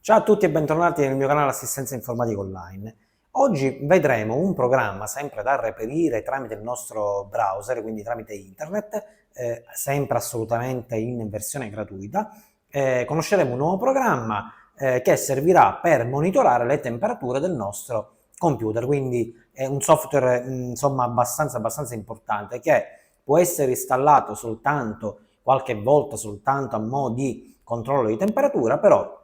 Ciao a tutti e bentornati nel mio canale Assistenza Informatica Online. Oggi vedremo un programma sempre da reperire tramite il nostro browser, quindi tramite internet, sempre assolutamente in versione gratuita. Conosceremo un nuovo programma che servirà per monitorare le temperature del nostro computer, quindi è un software insomma abbastanza importante che può essere installato soltanto qualche volta soltanto a mo' di controllo di temperatura, però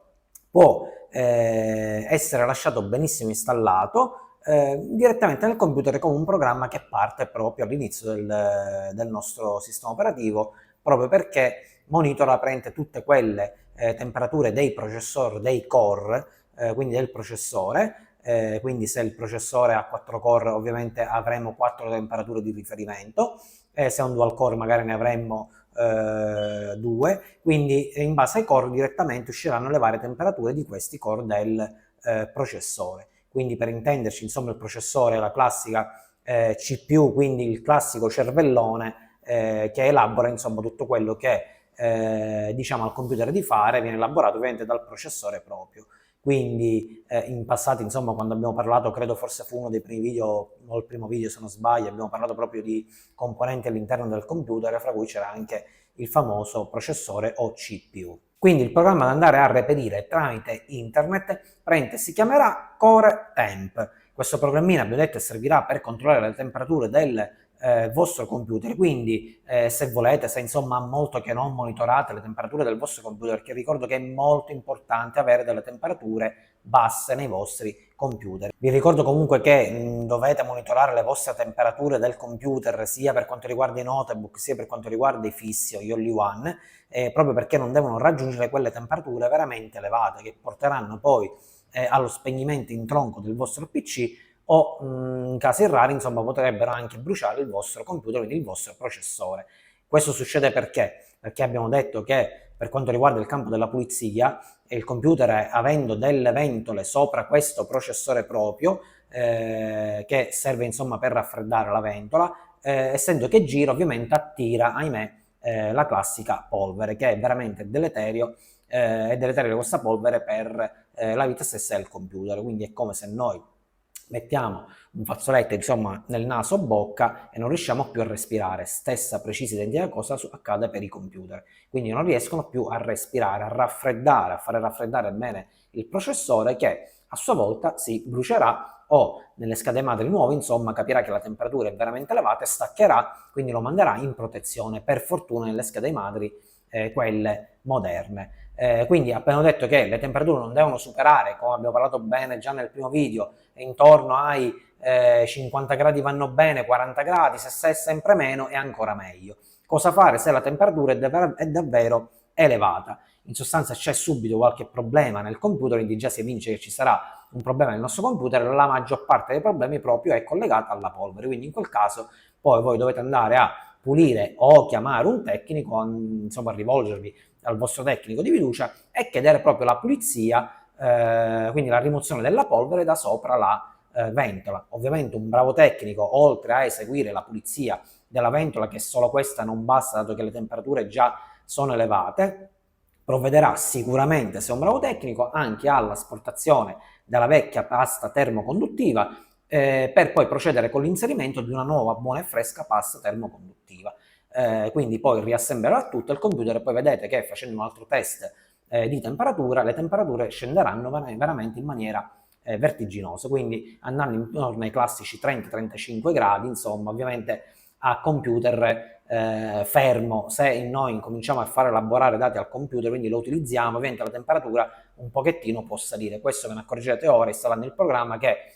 può essere lasciato benissimo installato direttamente nel computer come un programma che parte proprio all'inizio del nostro sistema operativo, proprio perché monitora praticamente tutte quelle temperature dei processori, dei core, quindi del processore. Quindi se il processore ha 4 core ovviamente avremo 4 temperature di riferimento, se è un dual core magari ne avremmo 2, quindi in base ai core direttamente usciranno le varie temperature di questi core del processore. Quindi per intenderci, insomma, il processore è la classica CPU, quindi il classico cervellone che elabora insomma tutto quello che diciamo al computer di fare, viene elaborato ovviamente dal processore proprio. Quindi in passato, insomma, quando abbiamo parlato, credo forse fu uno dei primi video, o il primo video se non sbaglio, abbiamo parlato proprio di componenti all'interno del computer, fra cui c'era anche il famoso processore o CPU. Quindi il programma da andare a reperire tramite internet si chiamerà Core Temp. Questo programmino, abbiamo detto, servirà per controllare le temperature del vostro computer, quindi se volete, se insomma ha molto che non monitorate le temperature del vostro computer, perché ricordo che è molto importante avere delle temperature basse nei vostri computer. Vi ricordo comunque che dovete monitorare le vostre temperature del computer sia per quanto riguarda i notebook sia per quanto riguarda i fissi o gli all-in-one, proprio perché non devono raggiungere quelle temperature veramente elevate che porteranno poi allo spegnimento in tronco del vostro PC o in casi rari insomma potrebbero anche bruciare il vostro computer, quindi il vostro processore. Questo succede perché? Perché abbiamo detto che per quanto riguarda il campo della pulizia, il computer avendo delle ventole sopra questo processore proprio, che serve insomma per raffreddare la ventola, essendo che gira ovviamente attira, ahimè, la classica polvere, che è veramente deleterio, è deleterio questa polvere per la vita stessa del computer, quindi è come se noi mettiamo un fazzoletto insomma nel naso o bocca e non riusciamo più a respirare. Stessa precisa identica cosa accade per i computer, quindi non riescono più a respirare, a raffreddare, a fare raffreddare bene il processore, che a sua volta si brucerà o nelle schede madri nuove insomma capirà che la temperatura è veramente elevata e staccherà, quindi lo manderà in protezione, per fortuna nelle schede madri quelle moderne. Quindi appena detto che le temperature non devono superare, come abbiamo parlato bene già nel primo video, intorno ai 50 gradi vanno bene, 40 gradi, se è sempre meno è ancora meglio. Cosa fare se la temperatura è davvero elevata? In sostanza c'è subito qualche problema nel computer, quindi già si evince che ci sarà un problema nel nostro computer, la maggior parte dei problemi proprio è collegata alla polvere, quindi in quel caso poi voi dovete andare a pulire o chiamare un tecnico, insomma rivolgervi al vostro tecnico di fiducia e chiedere proprio la pulizia, quindi la rimozione della polvere da sopra la ventola. Ovviamente un bravo tecnico, oltre a eseguire la pulizia della ventola, che solo questa non basta dato che le temperature già sono elevate, provvederà sicuramente, se è un bravo tecnico, anche all'asportazione della vecchia pasta termoconduttiva per poi procedere con l'inserimento di una nuova buona e fresca pasta termoconduttiva. Quindi poi riassemblerà tutto il computer e poi vedete che facendo un altro test di temperatura, le temperature scenderanno veramente in maniera vertiginosa, quindi andando intorno ai classici 30-35 gradi, insomma, ovviamente a computer fermo. Se noi incominciamo a far elaborare dati al computer, quindi lo utilizziamo, ovviamente la temperatura un pochettino può salire. Questo ve ne accorgerete ora installando il programma, che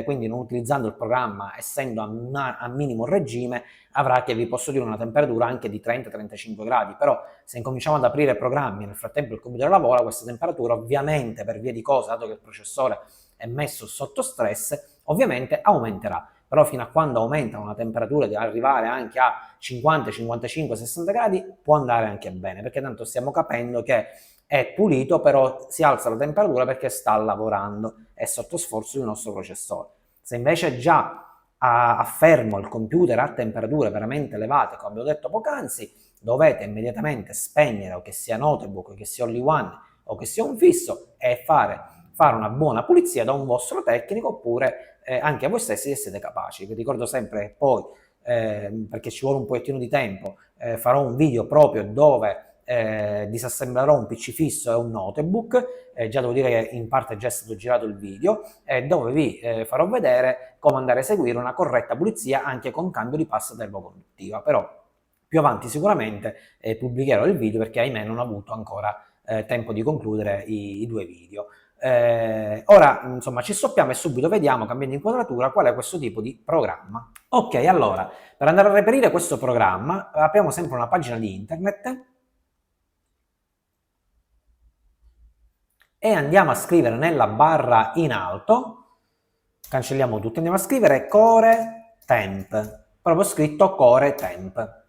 quindi non utilizzando il programma, essendo a minimo regime, avrà, che vi posso dire, una temperatura anche di 30-35 gradi, però se incominciamo ad aprire programmi e nel frattempo il computer lavora, questa temperatura ovviamente per via di cosa, dato che il processore è messo sotto stress, ovviamente aumenterà. Però fino a quando aumenta una temperatura di arrivare anche a 50, 55, 60 gradi può andare anche bene, perché tanto stiamo capendo che è pulito, però si alza la temperatura perché sta lavorando, è sotto sforzo il nostro processore. Se invece già a fermo il computer a temperature veramente elevate, come abbiamo detto poc'anzi, dovete immediatamente spegnere, o che sia notebook, o che sia all-in-one, o che sia un fisso e fare una buona pulizia da un vostro tecnico, oppure anche a voi stessi, se siete capaci. Vi ricordo sempre che poi, perché ci vuole un pochettino di tempo, farò un video proprio dove disassemblerò un PC fisso e un notebook, già devo dire che in parte è già stato girato il video, dove vi farò vedere come andare a eseguire una corretta pulizia anche con cambio di pasta termoconduttiva. Però più avanti sicuramente pubblicherò il video, perché ahimè non ho avuto ancora tempo di concludere i due video. Ora insomma ci stoppiamo e subito vediamo, cambiando inquadratura, qual è questo tipo di programma. Ok, allora per andare a reperire questo programma apriamo sempre una pagina di internet e andiamo a scrivere nella barra in alto, cancelliamo tutto, andiamo a scrivere Core Temp, proprio scritto Core Temp.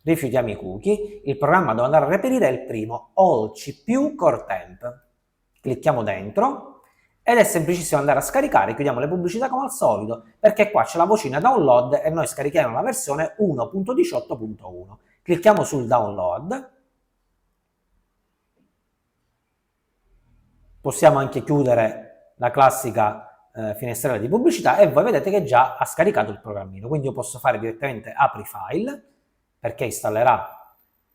Rifiutiamo i cookie, il programma dove andare a reperire è il primo, All CPU Core Temp. Clicchiamo dentro ed è semplicissimo andare a scaricare, chiudiamo le pubblicità come al solito, perché qua c'è la vocina download e noi scarichiamo la versione 1.18.1. Clicchiamo sul download, possiamo anche chiudere la classica finestrella di pubblicità e voi vedete che già ha scaricato il programmino, quindi io posso fare direttamente apri file, perché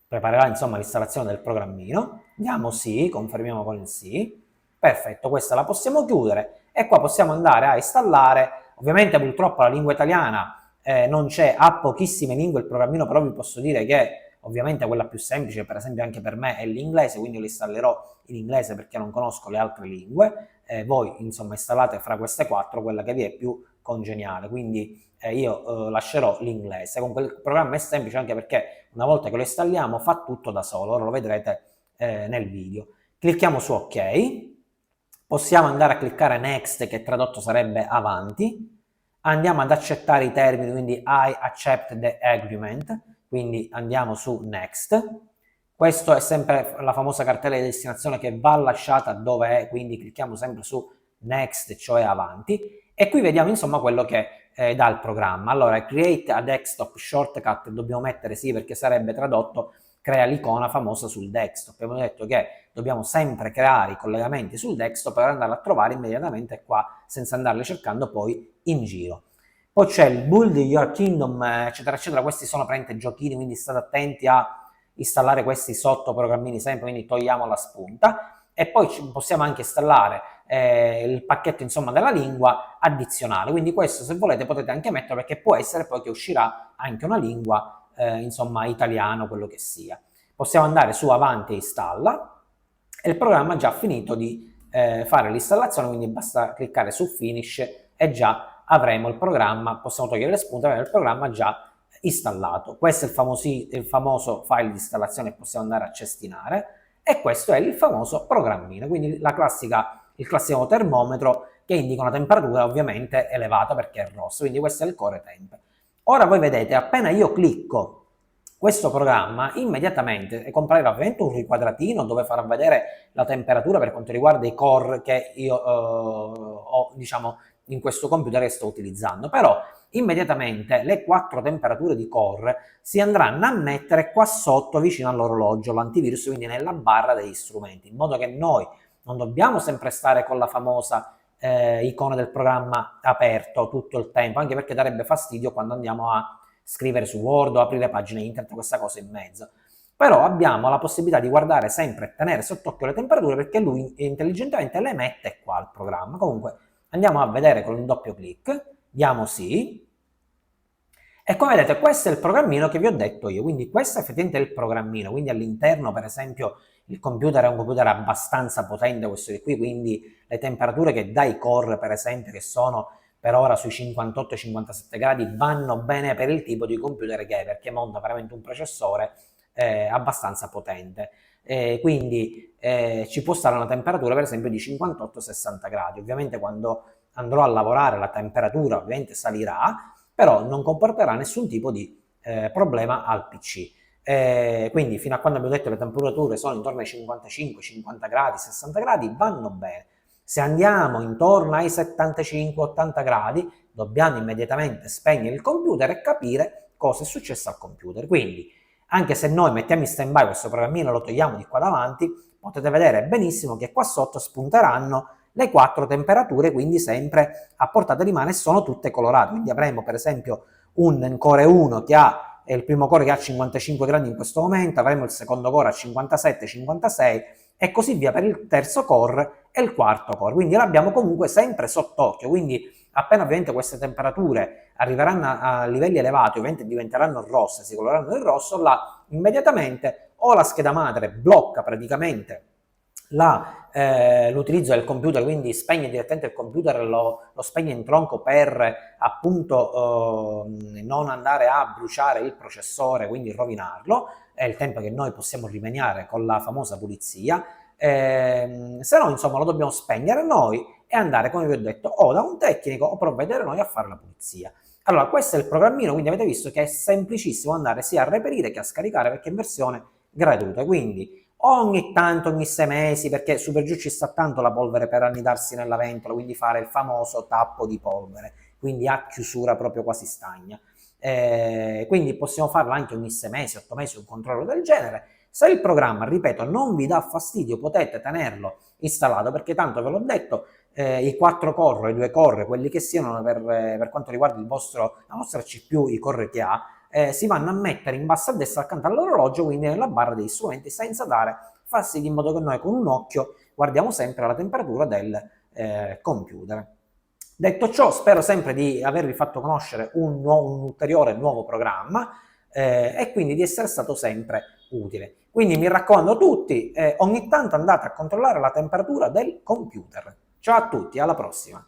preparerà insomma l'installazione del programmino. Diamo sì, confermiamo con il sì. Perfetto, questa la possiamo chiudere e qua possiamo andare a installare. Ovviamente purtroppo la lingua italiana non c'è, ha pochissime lingue il programmino, però vi posso dire che ovviamente quella più semplice, per esempio anche per me, è l'inglese, quindi lo installerò in inglese perché non conosco le altre lingue. Voi insomma installate fra queste quattro quella che vi è più congeniale, quindi io lascerò l'inglese. Comunque il programma è semplice anche perché una volta che lo installiamo fa tutto da solo, ora lo vedrete nel video. Clicchiamo su ok, possiamo andare a cliccare next, che tradotto sarebbe avanti, andiamo ad accettare i termini, quindi I accept the agreement, quindi andiamo su next. Questo è sempre la famosa cartella di destinazione che va lasciata dove è, quindi clicchiamo sempre su next, cioè avanti, e qui vediamo insomma quello che dà il programma. Allora, create a desktop shortcut dobbiamo mettere sì, perché sarebbe tradotto crea l'icona famosa sul desktop. Abbiamo detto che dobbiamo sempre creare i collegamenti sul desktop per andarla a trovare immediatamente qua, senza andarli cercando poi in giro. Poi c'è il Build Your Kingdom, eccetera, eccetera. Questi sono praticamente giochini, quindi state attenti a installare questi sottoprogrammini sempre, quindi togliamo la spunta. E poi possiamo anche installare il pacchetto insomma della lingua addizionale, quindi questo se volete potete anche metterlo, perché può essere poi che uscirà anche una lingua insomma italiano, quello che sia. Possiamo andare su avanti e installa e il programma ha già finito di fare l'installazione, quindi basta cliccare su finish e già avremo il programma, possiamo togliere le spunte, avremo il programma già installato. Questo è il famoso file di installazione che possiamo andare a cestinare e questo è il famoso programmino, quindi il classico termometro che indica una temperatura ovviamente elevata perché è rosso, quindi questo è il Core Temp. Ora voi vedete, appena io clicco questo programma, immediatamente comparirà ovviamente un riquadratino dove farà vedere la temperatura per quanto riguarda i core che io ho, diciamo, in questo computer che sto utilizzando, però immediatamente le 4 temperature di core si andranno a mettere qua sotto vicino all'orologio, l'antivirus, quindi nella barra degli strumenti, in modo che noi non dobbiamo sempre stare con la famosa icona del programma aperto tutto il tempo, anche perché darebbe fastidio quando andiamo a scrivere su Word o aprire pagine internet, questa cosa in mezzo. Però abbiamo la possibilità di guardare sempre e tenere sott'occhio le temperature, perché lui intelligentemente le mette qua il programma. Comunque andiamo a vedere con un doppio clic, diamo sì, e come vedete questo è il programmino che vi ho detto io, quindi questo è effettivamente il programmino, quindi all'interno per esempio il computer è un computer abbastanza potente questo di qui, quindi le temperature che dà i core per esempio, che sono per ora sui 58-57 gradi, vanno bene per il tipo di computer che è, perché monta veramente un processore abbastanza potente. Quindi ci può stare una temperatura per esempio di 58-60 gradi. Ovviamente quando andrò a lavorare la temperatura ovviamente salirà, però non comporterà nessun tipo di problema al PC. Quindi fino a quando abbiamo detto le temperature sono intorno ai 55, 50 gradi, 60 gradi, vanno bene. Se andiamo intorno ai 75-80 gradi, dobbiamo immediatamente spegnere il computer e capire cosa è successo al computer. Quindi, anche se noi mettiamo in stand by questo programmino, lo togliamo di qua davanti, potete vedere benissimo che qua sotto spunteranno le 4 temperature, quindi sempre a portata di mano e sono tutte colorate. Quindi avremo per esempio un core 1 che è il primo core che ha 55 gradi in questo momento, avremo il secondo core a 57, 56 e così via per il terzo core e il quarto core. Quindi l'abbiamo comunque sempre sott'occhio, quindi appena ovviamente queste temperature arriveranno a livelli elevati, ovviamente diventeranno rosse, si coloreranno di rosso, là immediatamente o la scheda madre blocca praticamente l'utilizzo del computer, quindi spegne direttamente il computer, lo spegne in tronco per appunto non andare a bruciare il processore, quindi rovinarlo, è il tempo che noi possiamo rimediare con la famosa pulizia, se no insomma lo dobbiamo spegnere noi e andare, come vi ho detto, o da un tecnico o provvedere noi a fare la pulizia. Allora, questo è il programmino, quindi avete visto che è semplicissimo andare sia a reperire che a scaricare perché è in versione gratuita, quindi ogni tanto, ogni 6 mesi, perché su per giù ci sta tanto la polvere per annidarsi nella ventola, quindi fare il famoso tappo di polvere, quindi a chiusura proprio quasi stagna. Quindi possiamo farlo anche ogni 6 mesi, 8 mesi, un controllo del genere. Se il programma, ripeto, non vi dà fastidio, potete tenerlo installato, perché tanto ve l'ho detto, i 4 core, i 2 core, quelli che siano per quanto riguarda la vostra CPU, i core che ha, si vanno a mettere in basso a destra accanto all'orologio, quindi nella barra degli strumenti, senza dare fastidio, in modo che noi con un occhio guardiamo sempre la temperatura del computer. Detto ciò, spero sempre di avervi fatto conoscere un ulteriore nuovo programma e quindi di essere stato sempre utile. Quindi mi raccomando tutti, ogni tanto andate a controllare la temperatura del computer. Ciao a tutti, alla prossima!